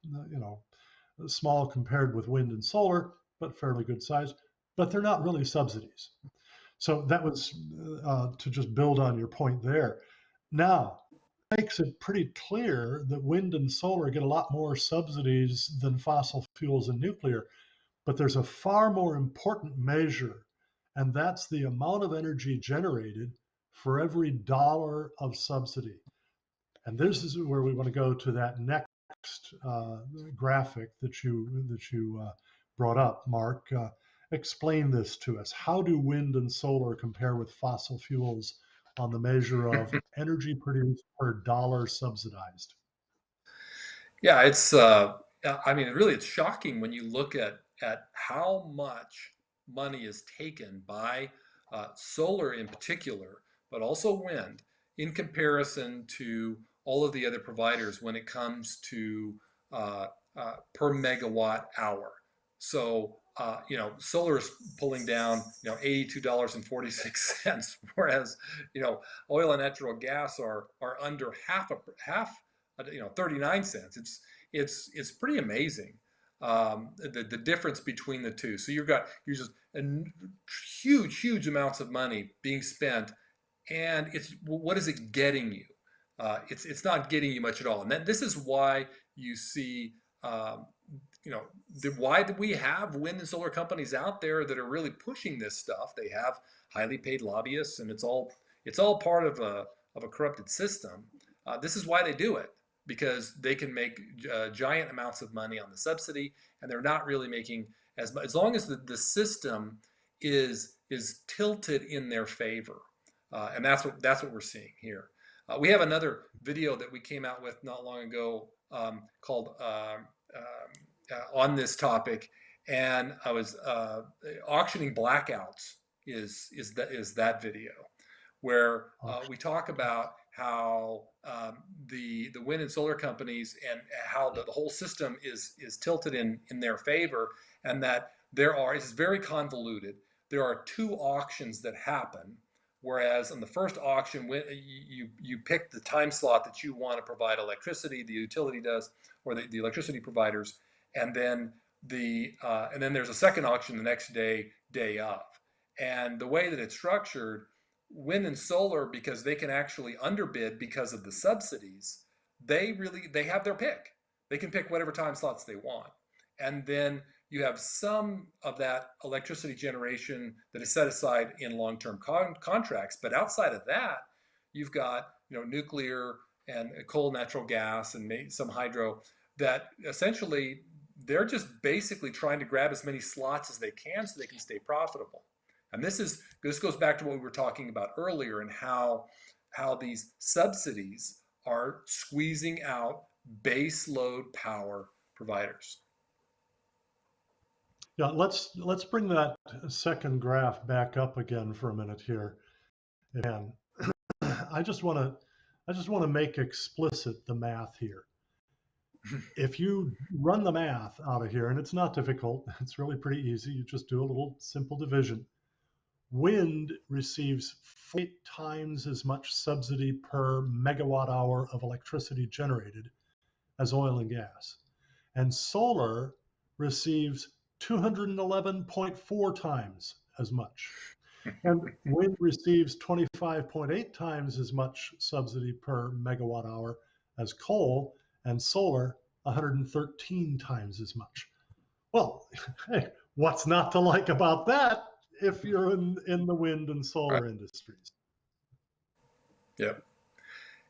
small compared with wind and solar, but fairly good size, but they're not really subsidies. So that was to just build on your point there. Now, it makes it pretty clear that wind and solar get a lot more subsidies than fossil fuels and nuclear, but there's a far more important measure, and that's the amount of energy generated for every dollar of subsidy. And this is where we want to go to that next graphic that you brought up, Mark. Explain this to us. How do wind and solar compare with fossil fuels on the measure of energy produced per dollar subsidized? Yeah, I mean, really, it's shocking when you look at how much money is taken by solar in particular, but also wind, in comparison to all of the other providers when it comes to per megawatt hour. So solar is pulling down, $82.46, whereas, oil and natural gas are under half, 39 cents. It's pretty amazing, the difference between the two. So you're just huge amounts of money being spent, and what is it getting you? It's not getting you much at all. And this is why you see, why do we have wind and solar companies out there that are really pushing this stuff? They have highly paid lobbyists, and it's all part of a corrupted system. This is why they do it, because they can make giant amounts of money on the subsidy, and they're not really making as much, as long as the system is tilted in their favor. And that's what we're seeing here. We have another video that we came out with not long ago, called on this topic, and I was auctioning blackouts is that video, where we talk about how the wind and solar companies, and how the whole system is tilted in their favor, and that it's very convoluted. There are 2 auctions that happen. Whereas on the first auction, when you pick the time slot that you want to provide electricity, the utility does, or the electricity providers, and then there's a second auction the next day of. And the way that it's structured, wind and solar, because they can actually underbid because of the subsidies, they have their pick. They can pick whatever time slots they want, and then you have some of that electricity generation that is set aside in long-term contracts. But outside of that, you've got nuclear and coal, natural gas, and some hydro, that essentially they're just basically trying to grab as many slots as they can so they can stay profitable. And this goes back to what we were talking about earlier, and how these subsidies are squeezing out base load power providers. Yeah, let's bring that second graph back up again for a minute here. And I just want to make explicit the math here. If you run the math out of here, and it's not difficult, it's really pretty easy. You just do a little simple division. Wind receives 8 times as much subsidy per megawatt hour of electricity generated as oil and gas. And solar receives 211.4 times as much. And wind receives 25.8 times as much subsidy per megawatt hour as coal, and solar 113 times as much. Well, hey, what's not to like about that if you're in the wind and solar industries? Yep.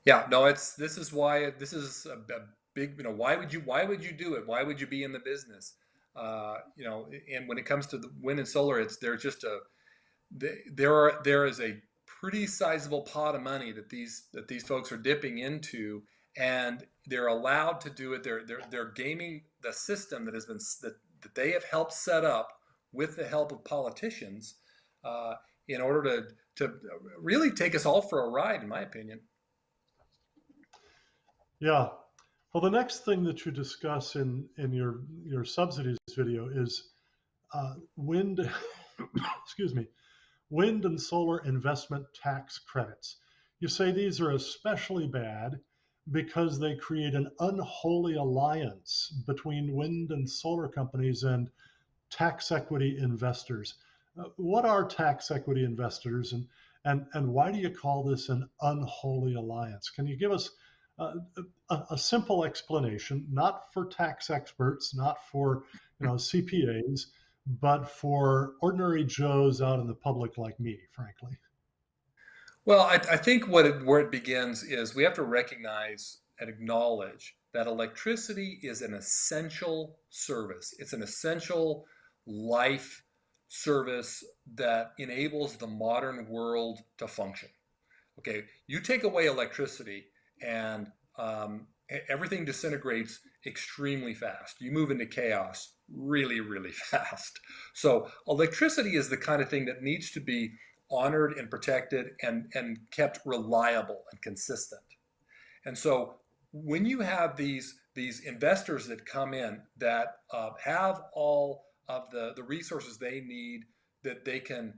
Yeah, no, this is why this is a big, why would you do it? Why would you be in the business? And when it comes to the wind and solar, there is a pretty sizable pot of money that these folks are dipping into, and they're allowed to do it. They're gaming the system that they have helped set up with the help of politicians, in order to really take us all for a ride, in my opinion. Yeah. Well, the next thing that you discuss in your subsidies video is wind, excuse me, wind and solar investment tax credits. You say these are especially bad because they create an unholy alliance between wind and solar companies and tax equity investors. What are tax equity investors, and why do you call this an unholy alliance? Can you give us a simple explanation, not for tax experts, not for CPAs, but for ordinary Joes out in the public like me, frankly? Well, I think where it begins is we have to recognize and acknowledge that electricity is an essential service. It's an essential life service that enables the modern world to function. Okay, you take away electricity, and everything disintegrates extremely fast. You move into chaos really fast. So electricity is the kind of thing that needs to be honored and protected and kept reliable and consistent. And so when you have these investors that come in that have all of the resources they need, that they can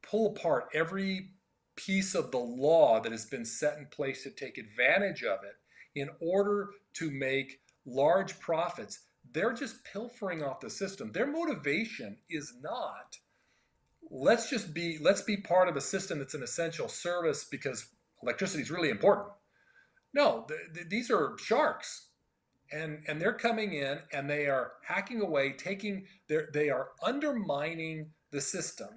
pull apart every piece of the law that has been set in place to take advantage of it in order to make large profits. They're just pilfering off the system. Their motivation is not, let's be part of a system that's an essential service because electricity is really important. No, these are sharks, and they're coming in and they are hacking away, they are undermining the system.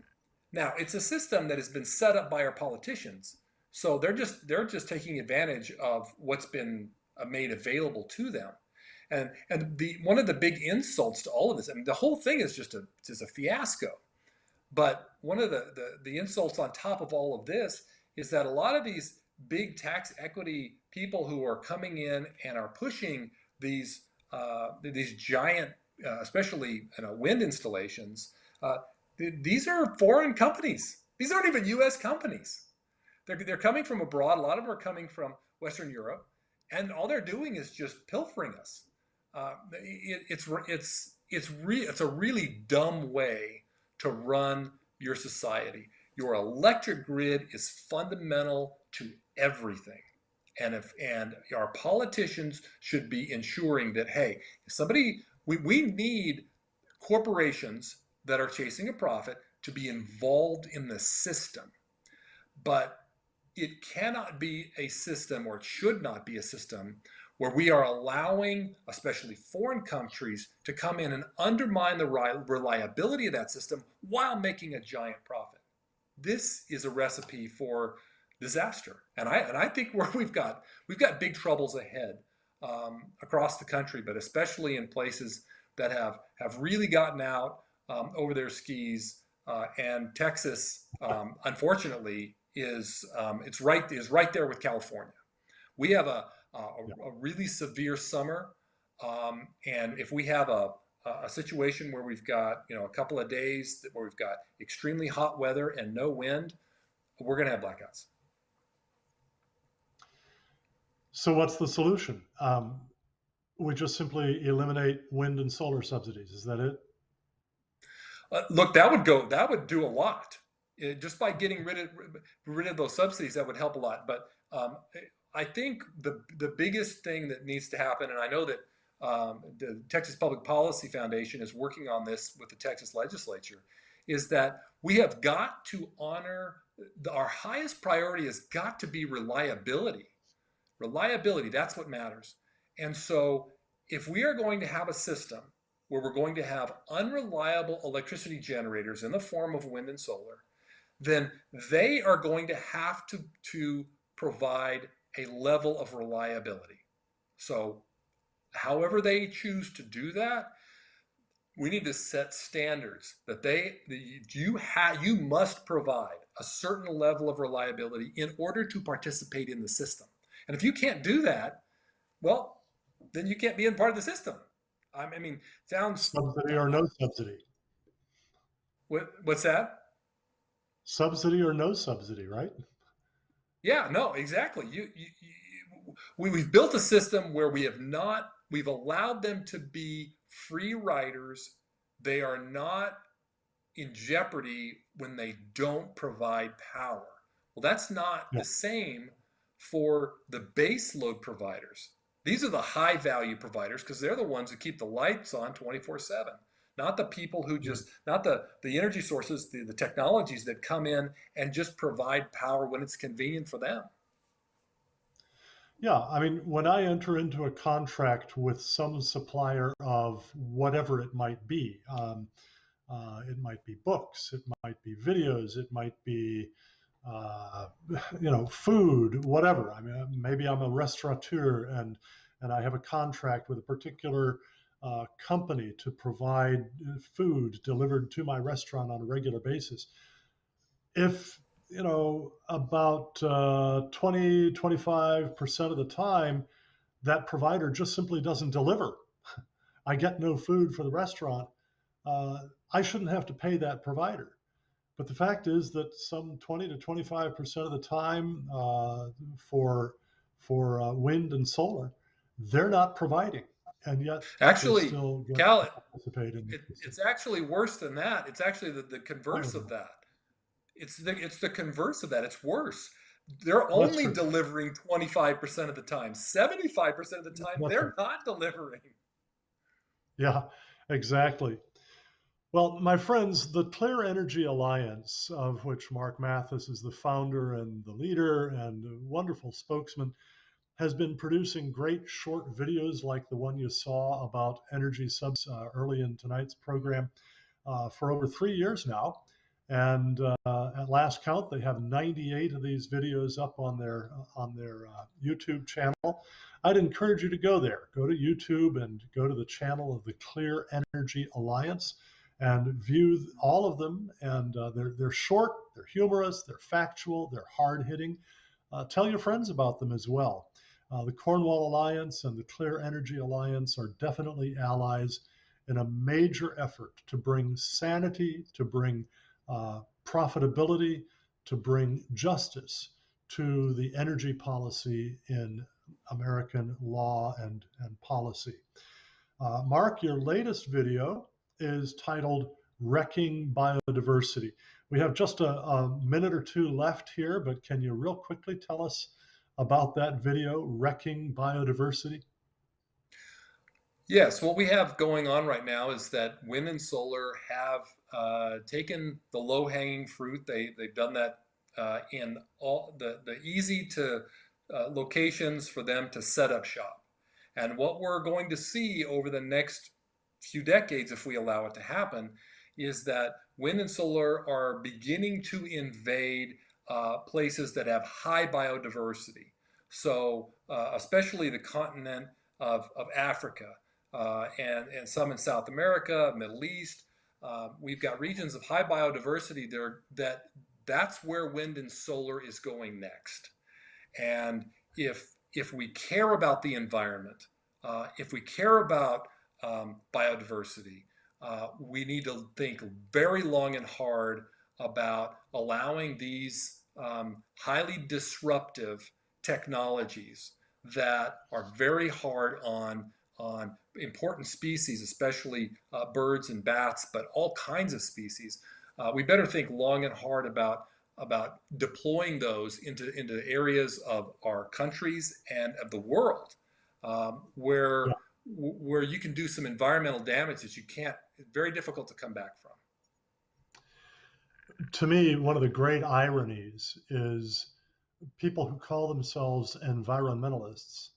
Now, it's a system that has been set up by our politicians, so they're just taking advantage of what's been made available to them. And the one of the big insults to all of this, I mean, the whole thing is just a fiasco. But one of the insults on top of all of this is that a lot of these big tax equity people who are coming in and are pushing these giant, especially wind installations, these are foreign companies. These aren't even U.S. companies. They're coming from abroad. A lot of them are coming from Western Europe, and all they're doing is just pilfering us. It's a really dumb way to run your society. Your electric grid is fundamental to everything. And our politicians should be ensuring that, hey, we need corporations that are chasing a profit to be involved in the system. But it cannot be a system, or it should not be a system, where we are allowing, especially foreign countries, to come in and undermine the reliability of that system while making a giant profit. This is a recipe for disaster, and I think we've got big troubles ahead across the country, but especially in places that have really gotten out over their skis. And Texas, unfortunately, is right there with California. We have a really severe summer, and if we have a situation where we've got a couple of days where we've got extremely hot weather and no wind, we're going to have blackouts. So what's the solution? We just simply eliminate wind and solar subsidies. Is that it? Look, that would do a lot. Just by getting rid of those subsidies, that would help a lot. But I think the biggest thing that needs to happen, and I know that the Texas Public Policy Foundation is working on this with the Texas legislature, is that we have got to honor our highest priority has got to be reliability. Reliability, that's what matters. And so if we are going to have a system where we're going to have unreliable electricity generators in the form of wind and solar, then they are going to have to provide a level of reliability. So however they choose to do that, we need to set standards that you must provide a certain level of reliability in order to participate in the system. And if you can't do that, well, then you can't be in part of the system. I mean, sounds subsidy or no subsidy. What's that? Subsidy or no subsidy, right? Yeah, no, exactly. We've built a system where we've allowed them to be free riders. They are not in jeopardy when they don't provide power. Well, that's not the same for the base load providers. These are the high value providers because they're the ones who keep the lights on 24/7. Not the people who not the energy sources, the technologies that come in and just provide power when it's convenient for them. Yeah, I mean, when I enter into a contract with some supplier of whatever it might be books, it might be videos, it might be, food, whatever. I mean, maybe I'm a restaurateur and I have a contract with a particular company to provide food delivered to my restaurant on a regular basis. If about 20-25% of the time, that provider just simply doesn't deliver. I get no food for the restaurant. I shouldn't have to pay that provider. But the fact is that some 20-25% of the time for wind and solar, they're not providing. and yet they Actually, still get to Cal, participate in the it's system. actually worse than that. It's actually the Oh, converse of that. It's the converse of that. It's worse. They're well, that's only true. delivering 25% of the time. 75% of the time, That's right. they're not delivering. Yeah, exactly. Well, my friends, the Clear Energy Alliance, of which Mark Mathis is the founder and the leader and a wonderful spokesman, has been producing great short videos like the one you saw about energy subs early in tonight's program for over 3 years now. And at last count, they have 98 of these videos up on their YouTube channel. I'd encourage you to go there. Go to YouTube and go to the channel of the Clear Energy Alliance and view all of them. And they're short, they're humorous, they're factual, they're hard hitting. Tell your friends about them as well. The Cornwall Alliance and the Clear Energy Alliance are definitely allies in a major effort to bring sanity, to bring profitability, to bring justice to the energy policy in American law and policy. Mark, your latest video is titled Wrecking Biodiversity. We have just a minute or two left here, but can you real quickly tell us about that video, Wrecking Biodiversity? Yes, what we have going on right now is that wind and solar have taken the low-hanging fruit. They've done that in all the easy to locations for them to set up shop. And what we're going to see over the next few decades, if we allow it to happen, is that wind and solar are beginning to invade places that have high biodiversity. So especially the continent of Africa and some in South America, Middle East. We've got regions of high biodiversity there that's where wind and solar is going next. And if we care about the environment, if we care about biodiversity, we need to think very long and hard about allowing these highly disruptive technologies that are very hard on important species, especially birds and bats, but all kinds of species. We better think long and hard about deploying those into areas of our countries and of the world Yeah. where you can do some environmental damage that you can't, very difficult to come back from. To me, one of the great ironies is people who call themselves environmentalists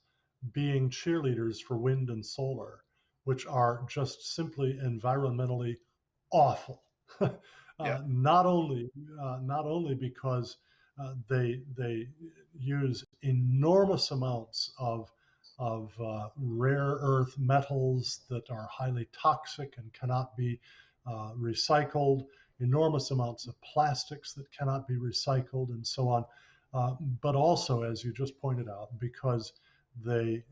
being cheerleaders for wind and solar, which are just simply environmentally awful. Yeah, Not only because they use enormous amounts of rare earth metals that are highly toxic and cannot be recycled, enormous amounts of plastics that cannot be recycled, and so on. But also, as you just pointed out, because they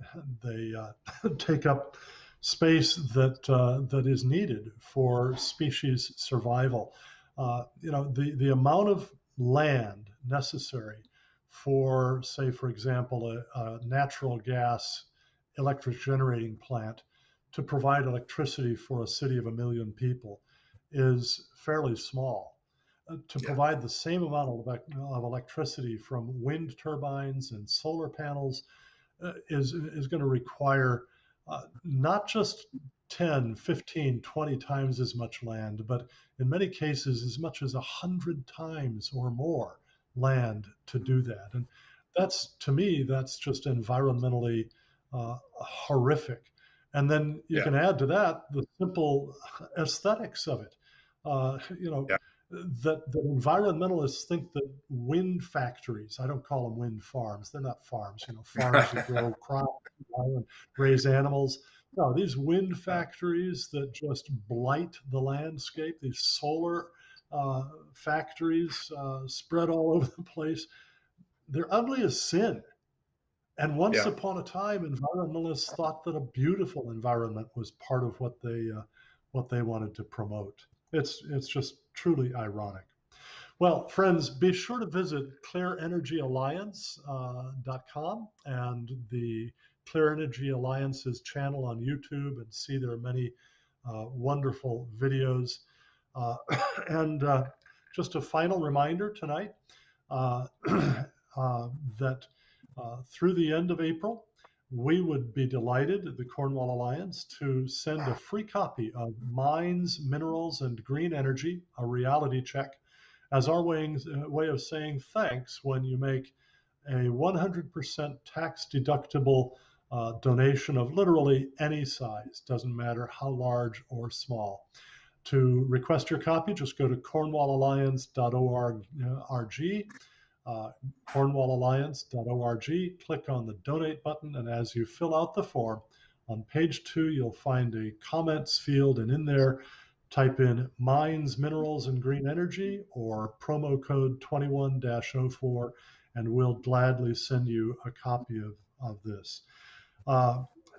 take up space that is needed for species survival. The amount of land necessary for, say, for example, a natural gas electric generating plant to provide electricity for a city of 1 million people is fairly small. To yeah, provide the same amount of electricity from wind turbines and solar panels is going to require not just 10, 15, 20 times as much land, but in many cases as much as 100 times or more land to do that. And that's, to me, that's just environmentally horrific. And then you yeah, can add to that the simple aesthetics of it. You know, yeah, that the environmentalists think that wind factories, I don't call them wind farms, they're not farms, farms that grow crops, and raise animals. No, these wind factories that just blight the landscape, these solar factories spread all over the place, they're ugly as sin. And once yeah. upon a time, environmentalists thought that a beautiful environment was part of what they wanted to promote. It's just truly ironic. Well, friends, be sure to visit clearenergyalliance.com and the Clear Energy Alliance's channel on YouTube and see their many wonderful videos. And just a final reminder tonight that through the end of April, we would be delighted at the Cornwall Alliance to send a free copy of Mines, Minerals, and Green Energy, a reality check, as our way of saying thanks when you make a 100% tax deductible donation of literally any size, doesn't matter how large or small. To request your copy, just go to cornwallalliance.org, cornwallalliance.org, click on the donate button, and as you fill out the form, on page 2, you'll find a comments field, and in there, type in Mines, Minerals, and Green Energy or promo code 21-04, and we'll gladly send you a copy of this.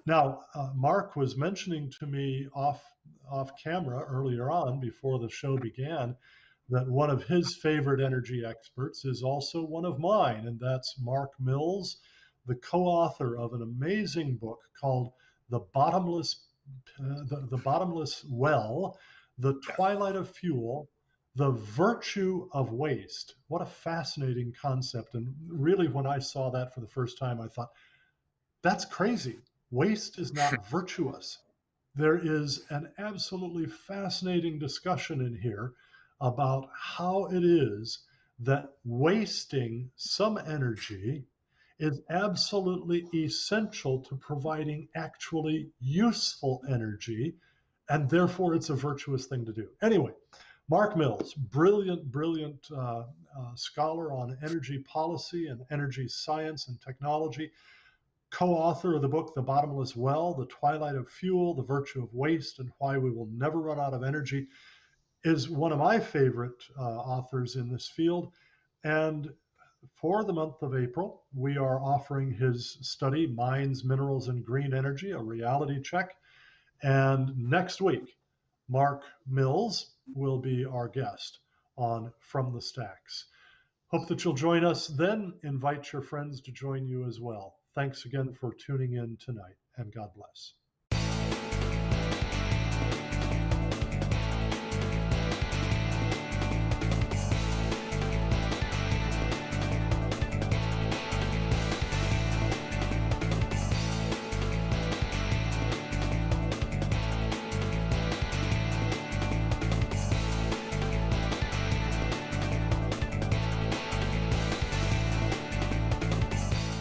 Now, Mark was mentioning to me off camera earlier on, before the show began, that one of his favorite energy experts is also one of mine, and that's Mark Mills, the co-author of an amazing book called The Bottomless Well, The Twilight of Fuel, The Virtue of Waste. What a fascinating concept. And really, when I saw that for the first time, I thought, that's crazy. Waste is not virtuous. There is an absolutely fascinating discussion in here about how it is that wasting some energy is absolutely essential to providing actually useful energy, and therefore it's a virtuous thing to do. Anyway, Mark Mills, brilliant scholar on energy policy and energy science and technology, co-author of the book, The Bottomless Well, The Twilight of Fuel, The Virtue of Waste, and Why We Will Never Run Out of Energy, is one of my favorite authors in this field. And for the month of April, we are offering his study, Mines, Minerals, and Green Energy, a reality check. And next week, Mark Mills will be our guest on From the Stacks. Hope that you'll join us then. Invite your friends to join you as well. Thanks again for tuning in tonight, and God bless.